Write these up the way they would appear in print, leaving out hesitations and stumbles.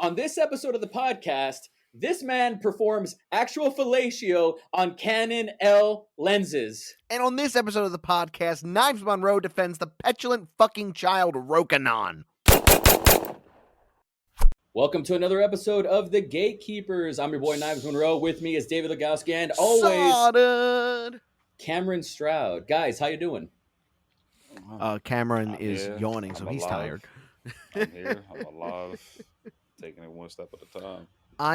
On this episode of the podcast, this man performs actual fellatio on Canon L lenses. And on this episode of the podcast, Knives Monroe defends the petulant fucking child Rokanon. Welcome to another episode of the Gatekeepers. I'm your boy Knives Monroe. With me is David Lugowski and always Sorted. Kamerin Stroud. Guys, how you doing? Kamerin is yawning, so he's tired. I'm here. I'm alive. Taking it one step at a time.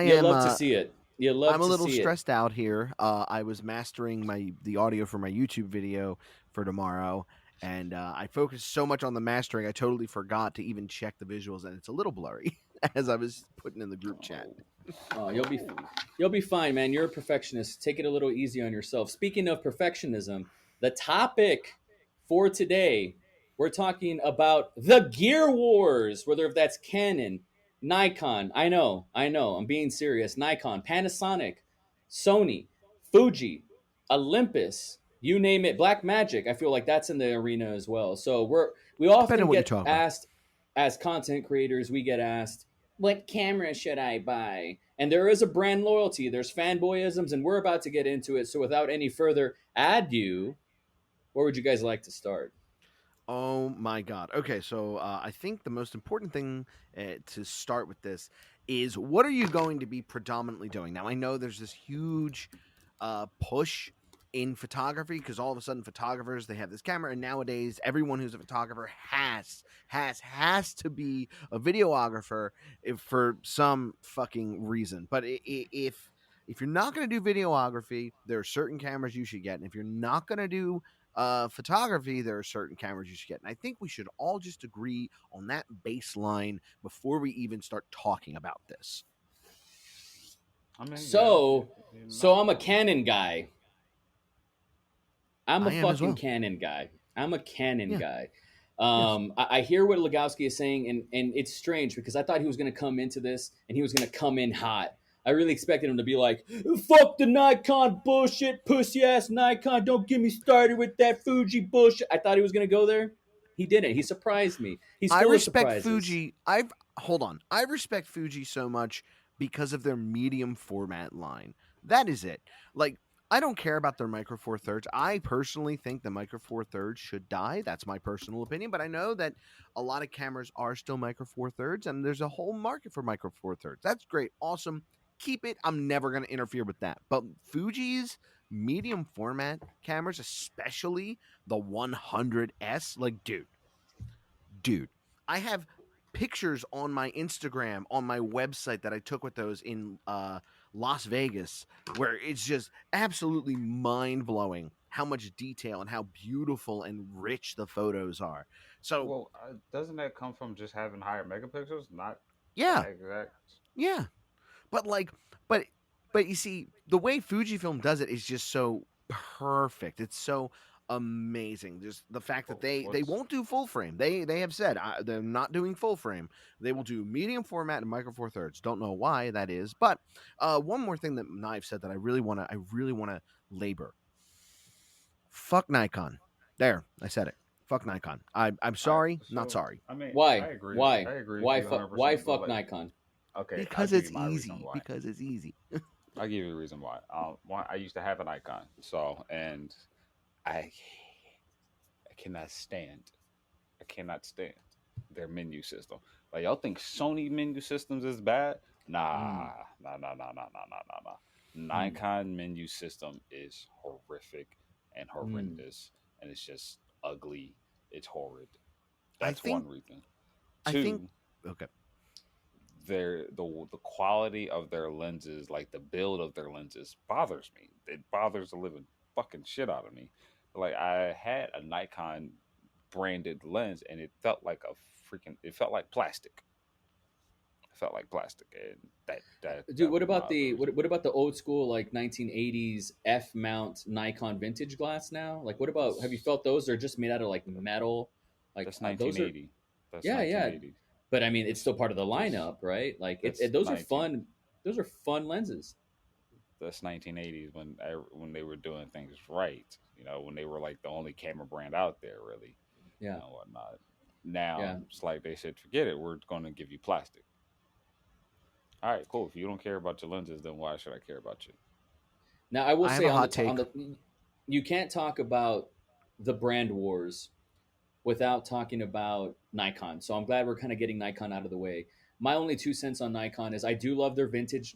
You love to see it. I'm a little stressed out here. I was mastering the audio for my YouTube video for tomorrow, and I focused so much on the mastering, I totally forgot to even check the visuals, and it's a little blurry as I was putting in the group chat. Oh, you'll be fine, man. You're a perfectionist. Take it a little easy on yourself. Speaking of perfectionism, the topic for today, we're talking about the Gear Wars, whether that's Canon, Nikon, I know, I'm being serious. Nikon, Panasonic, Sony, Fuji, Olympus, you name it. Blackmagic, I feel like that's in the arena as well. So we often get asked, as content creators, we get asked, what camera should I buy? And there is a brand loyalty. There's fanboyisms, and we're about to get into it. So without any further ado, where would you guys like to start? Oh my God. Okay, so I think the most important thing to start with this is, what are you going to be predominantly doing? Now, I know there's this huge push in photography because all of a sudden photographers, they have this camera, and nowadays everyone who's a photographer has to be a videographer for some fucking reason. But if you're not going to do videography, there are certain cameras you should get, and if you're not going to do photography, there are certain cameras you should get, and I think we should all just agree on that baseline before we even start talking about this. So I'm a Canon guy. I'm a fucking Canon guy. I'm a Canon guy. I hear what Lugowski is saying, and it's strange because I thought he was going to come into this and he was going to come in hot. I really expected him to be like, fuck the Nikon bullshit, pussy-ass Nikon, don't get me started with that Fuji bullshit. I thought he was going to go there. He didn't. He surprised me. I respect Fuji. I respect Fuji so much because of their medium format line. That is it. Like, I don't care about their Micro Four Thirds. I personally think the Micro Four Thirds should die. That's my personal opinion. But I know that a lot of cameras are still Micro Four Thirds, and there's a whole market for Micro Four Thirds. That's great. Awesome. Keep it. I'm never going to interfere with that. But Fuji's medium format cameras, especially the 100S, like, dude, I have pictures on my Instagram, on my website that I took with those in Las Vegas, where it's just absolutely mind-blowing how much detail and how beautiful and rich the photos are. So, doesn't that come from just having higher megapixels? Not exact. Yeah. But you see, the way Fujifilm does it is just so perfect. It's so amazing. Just the fact that they won't do full frame. They have said they're not doing full frame. They will do medium format and Micro Four Thirds. Don't know why that is. But one more thing that Knife said that I really want to labor. Fuck Nikon. There, I said it. Fuck Nikon. I'm sorry, not sorry. I mean, why? I agree. Why? I agree. Why fuck Nikon? Okay, because it's easy. Because it's easy. I'll give you the reason why. I used to have an Nikon, and I cannot stand their menu system. Like, y'all think Sony menu systems is bad? Nah. Nikon menu system is horrific and horrendous, and it's just ugly. It's horrid. That's one reason. Okay. The quality of their lenses, like the build of their lenses, bothers me. It bothers the living fucking shit out of me. Like, I had a Nikon branded lens, and it felt like plastic. It felt like plastic, and that. Dude, what about the old school, like 1980s F mount Nikon vintage glass now? Like, what about, have you felt those? They're just made out of like metal. Like, that's 1980. That's 1980. But I mean, it's still part of the lineup, right? Like, those are fun. Those are fun lenses. That's 1980s when they were doing things right. You know, when they were like the only camera brand out there, really. Yeah. Whatnot. Now it's like they said, forget it. We're going to give you plastic. All right, cool. If you don't care about your lenses, then why should I care about you? Now, I will I have say a on hot take. you can't talk about the brand wars without talking about Nikon. So I'm glad we're kind of getting Nikon out of the way. My only 2 cents on Nikon is I do love their vintage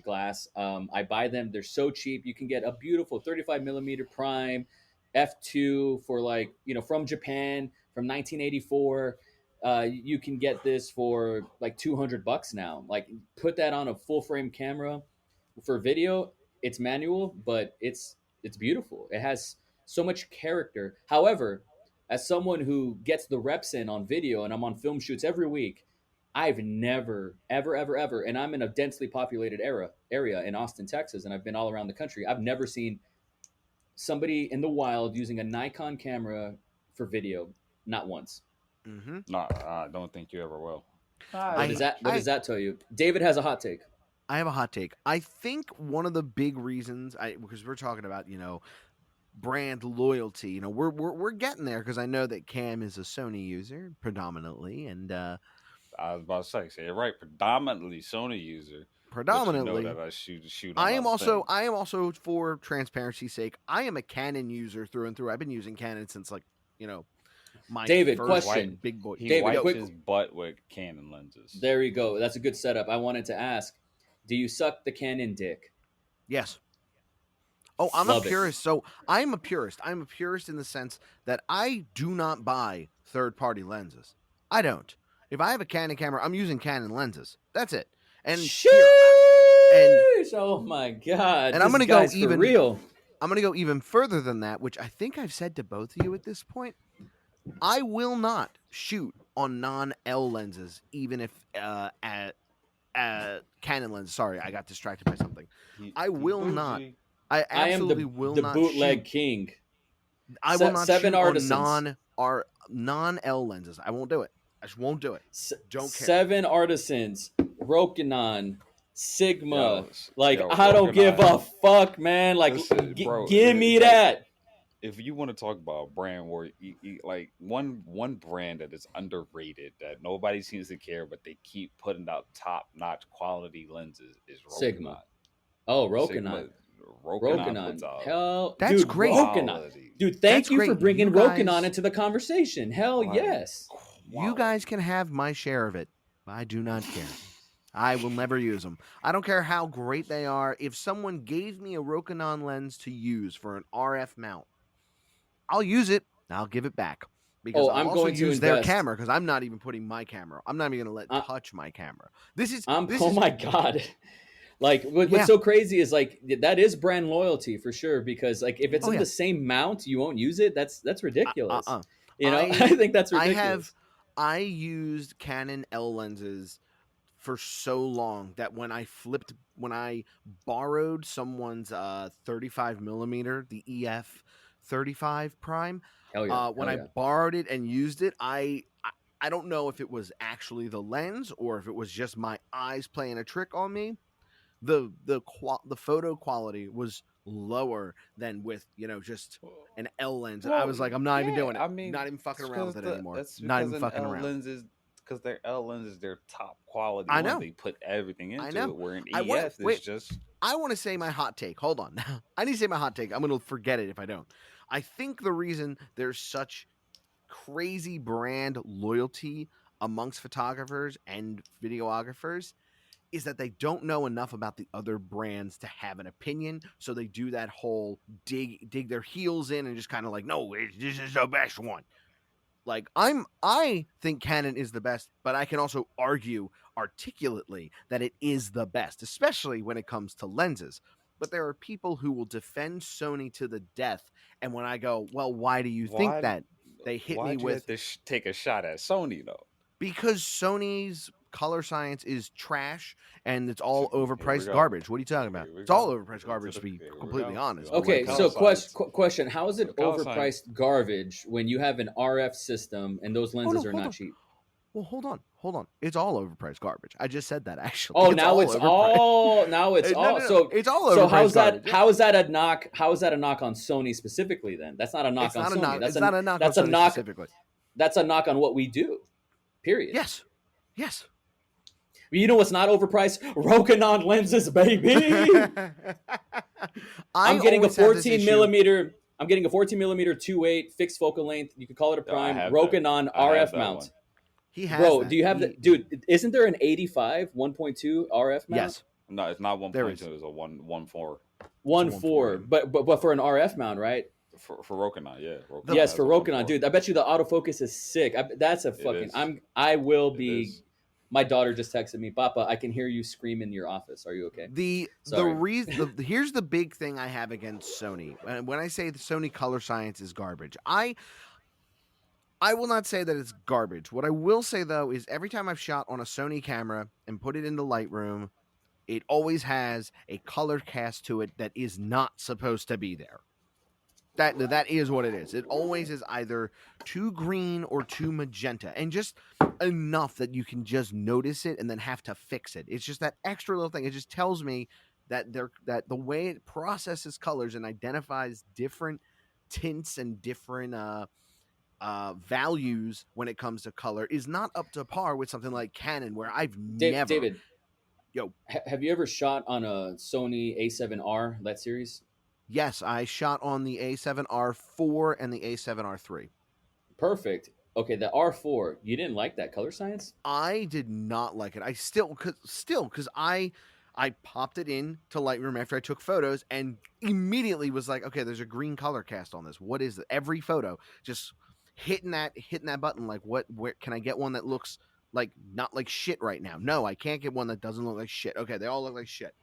glass. I buy them; they're so cheap. You can get a beautiful 35 millimeter prime f2 for like from Japan from 1984. You can get this for like $200 now. Like put that on a full frame camera for video. It's manual, but it's beautiful. It has so much character. However, as someone who gets the reps in on video and I'm on film shoots every week, I've never, ever, and I'm in a densely populated area in Austin, Texas, and I've been all around the country. I've never seen somebody in the wild using a Nikon camera for video, not once. Mm-hmm. No, I don't think you ever will. What does that tell you? David has a hot take. I have a hot take. I think one of the big reasons, because we're talking about brand loyalty. We're getting there because I know that Cam is a Sony user predominantly, and I was about to say it right. Predominantly Sony user. predominantly, But you know that I shoot. I am also for transparency's sake. I am a Canon user through and through. I've been using Canon since my David, first question. big boy. He David, wipes quick- his butt with Canon lenses. There you go. That's a good setup. I wanted to ask, do you suck the Canon dick? Yes. Oh, I'm Love a it. purist. So I'm a purist. I'm a purist in the sense that I do not buy third-party lenses. I don't. If I have a Canon camera, I'm using Canon lenses. That's it. And Sheesh! Oh my god! And I'm this gonna go guy's for even- real. I'm going to go even further than that, which I think I've said to both of you at this point. I will not shoot on non-L lenses, even if at Canon lenses. Sorry, I got distracted by something. I will not. I absolutely will the not bootleg shoot. king. I will not Seven shoot artisans. on non-L lenses. I won't do it. I just won't do it. Don't care. 7 artisans, Rokinon, Sigma. Yo, I don't give a fuck, man. Like, Listen, bro, give me like, that. If you want to talk about brand war, like one brand that is underrated that nobody seems to care, but they keep putting out top notch quality lenses is Rokinon. Sigma. Oh, Rokinon. Rokinon. Hell, That's dude, great. Rokinon. Dude, thank That's you for great. bringing You guys- Rokinon into the conversation. Hell Like, yes. You guys can have my share of it. I do not care. I will never use them. I don't care how great they are. If someone gave me a Rokinon lens to use for an RF mount, I'll use it. I'll give it back because I'm I'll also going to use their invest. camera because I'm not even putting my camera. I'm not even going to let touch my camera. Oh my god. Like what's so crazy is like that is brand loyalty for sure because like if it's in the same mount you won't use it. That's ridiculous. You know, I think that's ridiculous. I used Canon L lenses for so long that when I borrowed someone's 35 millimeter, the EF 35 prime, I borrowed it and used it, I don't know if it was actually the lens or if it was just my eyes playing a trick on me. The photo quality was lower than with just an L lens. And I was like, I'm not even doing it. I'm not even fucking around with it anymore. That's not even because fucking L around. lenses, because their L lenses, they're top quality. I know. They put everything into it. Where an I EF is just. I want to say my hot take. Hold on. I need to say my hot take. I'm going to forget it if I don't. I think the reason there's such crazy brand loyalty amongst photographers and videographers is that they don't know enough about the other brands to have an opinion. So they do that whole dig their heels in and just kind of like, no, this is the best one. Like I think Canon is the best, but I can also argue articulately that it is the best, especially when it comes to lenses. But there are people who will defend Sony to the death. And when I go, well, why do you think that? They hit me with take a shot at Sony though. Because Sony's color science is trash and it's all overpriced garbage. What are you talking about? It's all overpriced garbage, to be completely honest. Okay, so question: how is it overpriced garbage when you have an RF system and those lenses are not cheap? Well, hold on. It's all overpriced garbage. I just said that actually. Oh, now it's all. So it's all overpriced. So how's that? Garbage. How is that a knock? How is that a knock on Sony specifically? Then that's not a knock on Sony. That's not a knock on Sony specifically. That's a knock on what we do. Period. Yes. You know what's not overpriced? Rokinon lenses, baby. I'm getting a 14 millimeter. I'm getting a 14 millimeter 2.8 fixed focal length. You could call it a prime Rokinon RF mount. One. He has Bro, that. Do you have the dude? Isn't there an 85 1.2 RF mount? Yes. No, it's not 1.2. It's a 1.4. 1.4, but for an RF mount, right? For Rokinon, yeah. Yes, for Rokinon, dude. I bet you the autofocus is sick. That's a fucking. I will be. My daughter just texted me, Papa, I can hear you scream in your office. Are you okay? Here's the big thing I have against Sony. And when I say the Sony color science is garbage, I will not say that it's garbage. What I will say though is every time I've shot on a Sony camera and put it into Lightroom, it always has a color cast to it that is not supposed to be there. That is what it is. It always is either too green or too magenta, and just enough that you can just notice it and then have to fix it. It's just that extra little thing. It just tells me that the way it processes colors and identifies different tints and different values when it comes to color is not up to par with something like Canon, where I've never. David, have you ever shot on a Sony A7R LED series? Yes, I shot on the A7R4 and the A7R3. Perfect. Okay, the R4, you didn't like that color science? I did not like it. I because I popped it in to Lightroom after I took photos and immediately was like, okay, there's a green color cast on this. What is it? Every photo, just hitting that button, like where can I get one that looks like not like shit right now? No, I can't get one that doesn't look like shit. Okay, they all look like shit.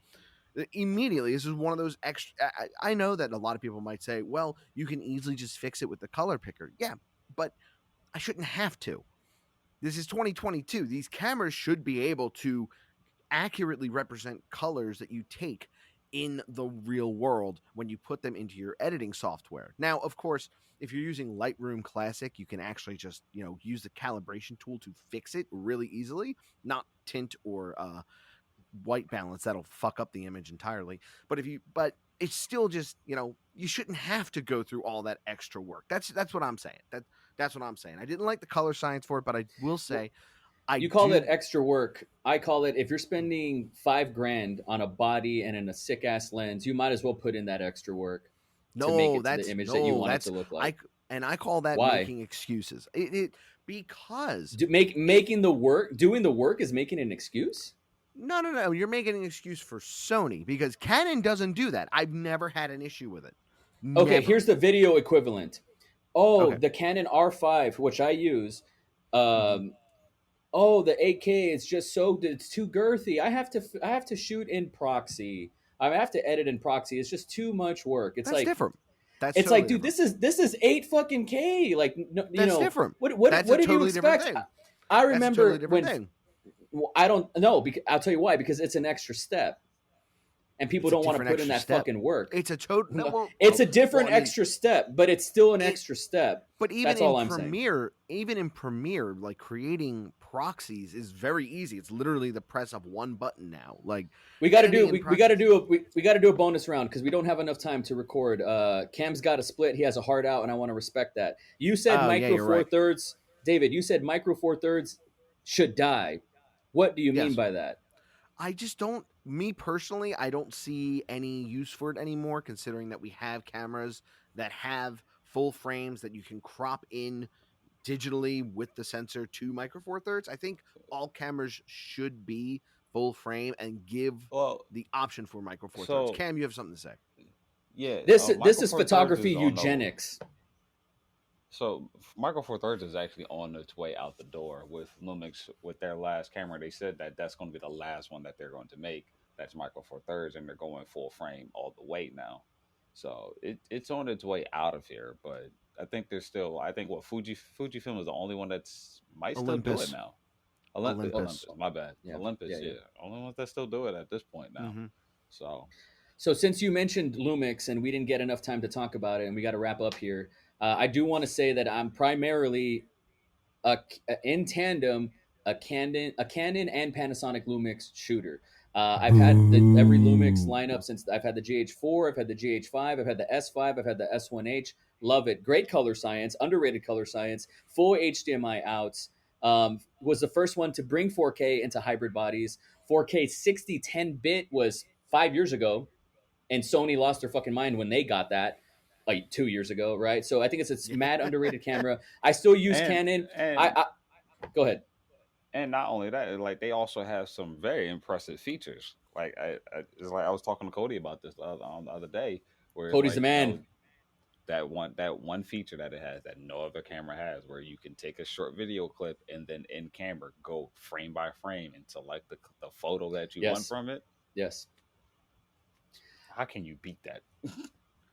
Immediately, this is one of those extra. I know that a lot of people might say, well, you can easily just fix it with the color picker. Yeah, but I shouldn't have to. This is 2022. These cameras should be able to accurately represent colors that you take in the real world when you put them into your editing software. Now, of course, if you're using Lightroom Classic, you can actually just, use the calibration tool to fix it really easily, not tint or white balance. That'll fuck up the image entirely. But it's still just, you shouldn't have to go through all that extra work. That's what I'm saying. That's what I'm saying. I didn't like the color science for it, but I will say you call it extra work. I call it, if you're spending $5,000 on a body and in a sick ass lens, you might as well put in that extra work to make it to the image that you want it to look like. I call that making excuses. Because doing the work is making an excuse. No. You're making an excuse for Sony because Canon doesn't do that. I've never had an issue with it. Okay, never. Here's the video equivalent. The Canon R5, which I use. The 8K is just it's too girthy. I have to shoot in proxy. I have to edit in proxy. It's just too much work. That's different. It's totally like, dude, different. This is 8 fucking K. Like, that's different. What did you expect? I remember when. Well, I don't know. I'll tell you why. Because it's an extra step, and people don't want to put in that fucking work. It's a total. It's a different extra step, but it's still an extra step. But even in Premiere, like creating proxies is very easy. It's literally the press of one button now. Like we got to do a bonus round because we don't have enough time to record. Cam's got a split. He has a heart out, and I want to respect that. You said micro four thirds, David. You said micro four thirds should die. What do you mean by that? I just don't. Me personally, I don't see any use for it anymore, considering that we have cameras that have full frames that you can crop in digitally with the sensor to micro four thirds. I think all cameras should be full frame and give the option for micro four thirds. Cam, you have something to say? Yeah, this is photography eugenics. So micro four thirds is actually on its way out the door with Lumix. With their last camera, they said that that's going to be the last one that they're going to make. That's micro four thirds, and they're going full frame all the way now. So it's on its way out of here. But I think there's still. I think Fujifilm is the only one that's might still do it now. Olympus. My bad. Yeah. Olympus. Yeah. Only ones that still do it at this point now. Mm-hmm. So since you mentioned Lumix and we didn't get enough time to talk about it, and we got to wrap up here. I do want to say that I'm primarily in tandem a Canon and Panasonic Lumix shooter. I've had every Lumix lineup since I've had the GH4, I've had the GH5, I've had the S5, I've had the S1H. Love it. Great color science, underrated color science, full HDMI outs. was the first one to bring 4K into hybrid bodies. 4K 60 10-bit was 5 years ago, and Sony lost their fucking mind when they got that like 2 years ago, right? So I think it's a mad underrated camera. I still use Canon. I go ahead. And not only that, like they also have some very impressive features. Like it's like I was talking to Cody about this the other day, where Cody's the like, man. that one feature that it has that no other camera has, where you can take a short video clip and then in camera go frame by frame and select the photo that you want from it. Yes. How can you beat that?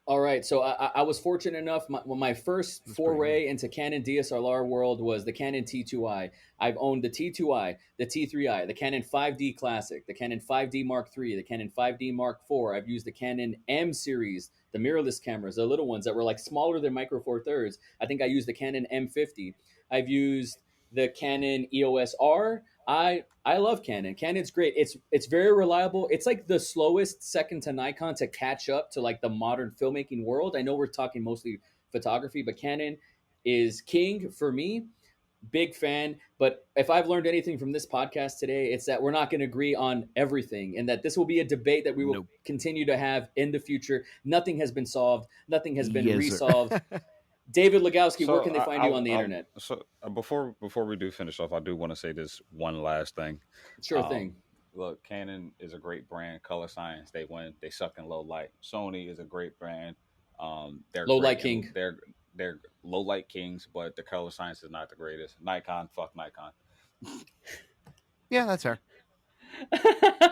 All right, so I was fortunate enough. My first foray into Canon DSLR world was the Canon T2i. I've owned the T2i, the T3i, the Canon 5D Classic, the Canon 5D Mark III, the Canon 5D Mark IV. I've used the Canon M series, the mirrorless cameras, the little ones that were like smaller than Micro Four Thirds. I think I used the Canon M50. I've used the Canon EOS R. I love Canon. Canon's great. It's very reliable. It's like the slowest second to Nikon to catch up to like the modern filmmaking world. I know we're talking mostly photography, but Canon is king for me. Big fan. But if I've learned anything from this podcast today, it's that we're not going to agree on everything, and that this will be a debate that we will continue to have in the future. Nothing has been solved. Nothing has been resolved. David Lugowski, where can they find you on the internet? So before we do finish off, I do want to say this one last thing. Sure thing. Look, Canon is a great brand. Color Science, they win. They suck in low light. Sony is a great brand. They're low light king. They're low light kings, but the Color Science is not the greatest. Nikon, fuck Nikon. Yeah, that's fair.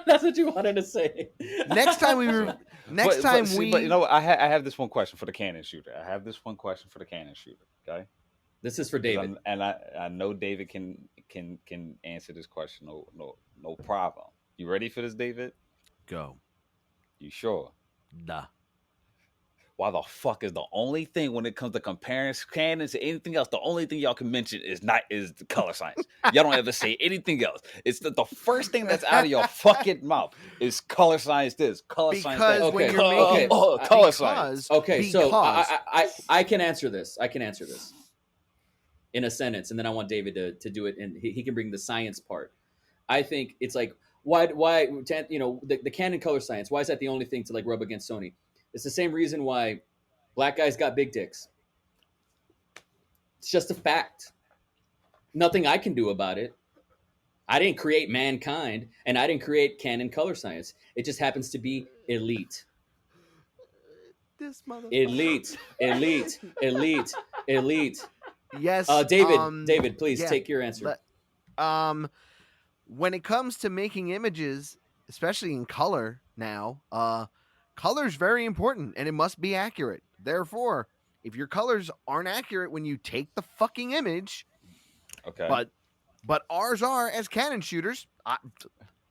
That's what you wanted to say. Next time we but you know, I have this one question for the Canon shooter. Okay, this is for David, and I know David can answer this question. No problem. You ready for this, David? Go. You sure? Duh. Why the fuck is the only thing when it comes to comparing Canon to anything else, the only thing y'all can mention is the Color Science? Y'all don't ever say anything else. It's the first thing that's out of your fucking mouth is Color Science this, Color Science that. Because when you're making Color Science. Okay, so I can answer this. I can answer this in a sentence, and then I want David to do it, and he can bring the science part. I think it's like why the Canon Color Science. Why is that the only thing to like rub against Sony? It's the same reason why black guys got big dicks. It's just a fact. Nothing I can do about it. I didn't create mankind, and I didn't create Canon Color Science. It just happens to be elite. This motherfucker. Elite. Yes. David, please take your answer. When it comes to making images, especially in color now, color is very important, and it must be accurate. Therefore, if your colors aren't accurate when you take the fucking image, okay, but ours are as Canon shooters.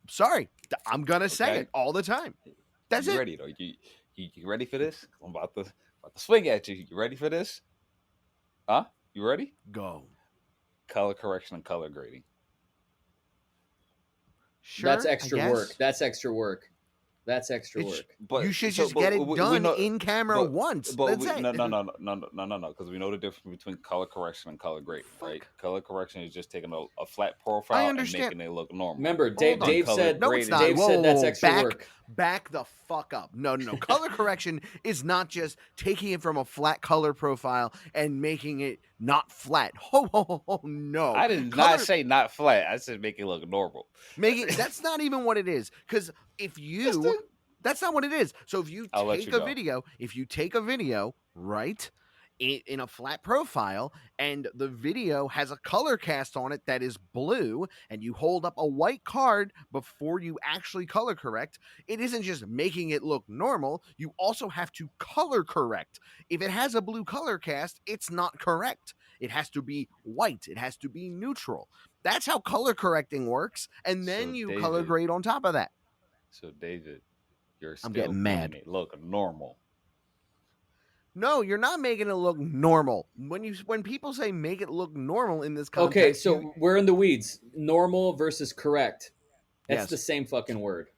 Sorry, I'm gonna say it all the time. That's it. Ready though? You ready for this? I'm about to swing at you. You ready for this? Huh? You ready? Go. Color correction and color grading. Sure, that's extra work. That's extra work. But you should just get it done in camera once. That's it. No, because we know the difference between color correction and color grading, right? Color correction is just taking a flat profile and making it look normal. Remember, Dave said that's extra work. Back the fuck up. No. Color correction is not just taking it from a flat color profile and making it not flat. Oh no. I did not say not flat. I said make it look normal. That's not even what it is. Because that's not what it is. So if you take a video, right, in a flat profile, and the video has a color cast on it that is blue, and you hold up a white card before you actually color correct, it isn't just making it look normal. You also have to color correct. If it has a blue color cast, it's not correct. It has to be white. It has to be neutral. That's how color correcting works. And then you color grade on top of that. So David, I'm getting mad. Look normal. No, you're not making it look normal. When people say make it look normal in this context. Okay, so we're in the weeds. Normal versus correct. That's the same fucking word.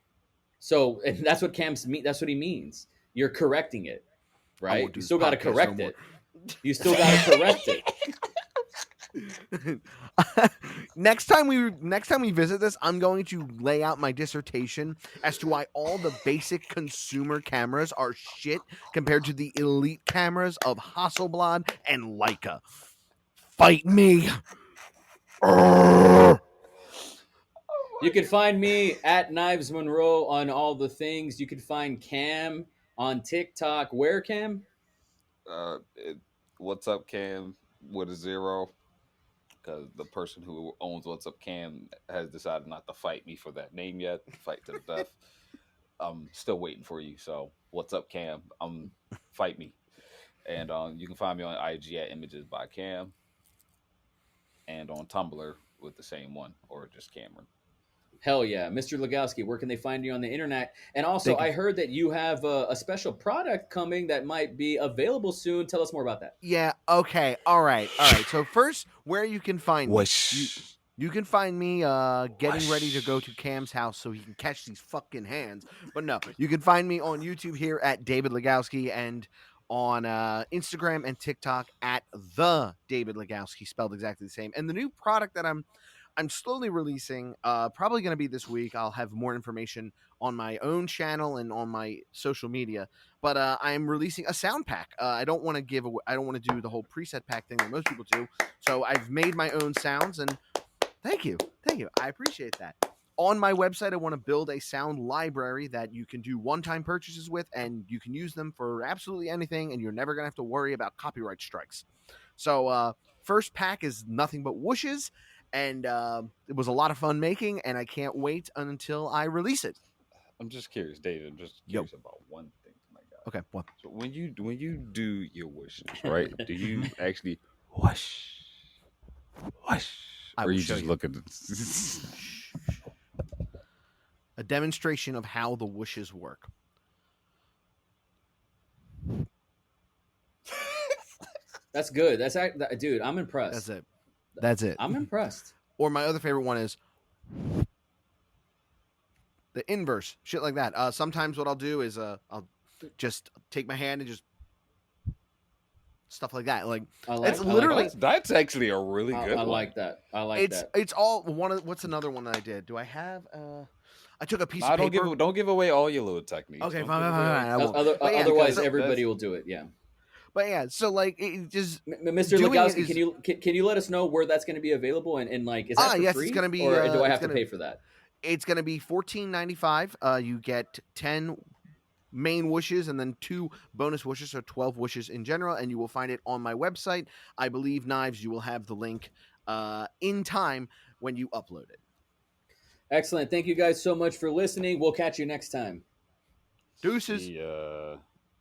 So and that's what that's what he means. You're correcting it, right? You still got to correct it. You still got to correct it. next time we visit this, I'm going to lay out my dissertation as to why all the basic consumer cameras are shit compared to the elite cameras of Hasselblad and Leica. Fight me. You can find me at Knives Monroe on all the things. You can find Cam on TikTok. Where, Cam? What's up, Cam? With a 0. Because the person who owns What's Up Cam has decided not to fight me for that name yet. Fight to the death. I'm still waiting for you. So, What's Up Cam? Fight me. And you can find me on IG at Images by Cam, and on Tumblr with the same one, or just Kamerin. Hell yeah. Mr. Lugowski, where can they find you on the internet? And also, I heard that you have a special product coming that might be available soon. Tell us more about that. Yeah, okay. All right. So first, where you can find me. You can find me getting ready to go to Cam's house so he can catch these fucking hands. But no, you can find me on YouTube here at David Lugowski, and on Instagram and TikTok at the David Lugowski, spelled exactly the same. And the new product that I'm slowly releasing, probably going to be this week. I'll have more information on my own channel and on my social media. But I'm releasing a sound pack. I don't want to give away. I don't want to do the whole preset pack thing that most people do. So I've made my own sounds, and thank you. I appreciate that. On my website, I want to build a sound library that you can do one-time purchases with, and you can use them for absolutely anything, and you're never going to have to worry about copyright strikes. So first pack is nothing but whooshes, and it was a lot of fun making, and I can't wait until I release it. I'm just curious, David. I'm just curious about one thing, my God. Okay, what? So when you do your wishes, right? Do you actually whoosh, or you just look at a demonstration of how the whooshes work. That's good. Dude, I'm impressed. That's it. I'm impressed. Or my other favorite one is the inverse, shit like that. Sometimes what I'll do is I'll just take my hand and just stuff like that. Like it's literally that's actually a really good. I like that. I like that. It's all one of. What's another one that I did? Do I have? I took a piece of paper. Don't give away all your little techniques. Okay, fine. Otherwise, everybody will do it. Yeah. But yeah, so like it just Mr. Lugowski, can you let us know where that's going to be available and like is that for free? It's going to be, or do I have to pay for that? It's going to be $14.95. You get 10 main whooshes and then 2 bonus whooshes, so 12 whooshes in general, and you will find it on my website. I believe, Knives, you will have the link in time when you upload it. Excellent. Thank you guys so much for listening. We'll catch you next time. Deuces. Yeah.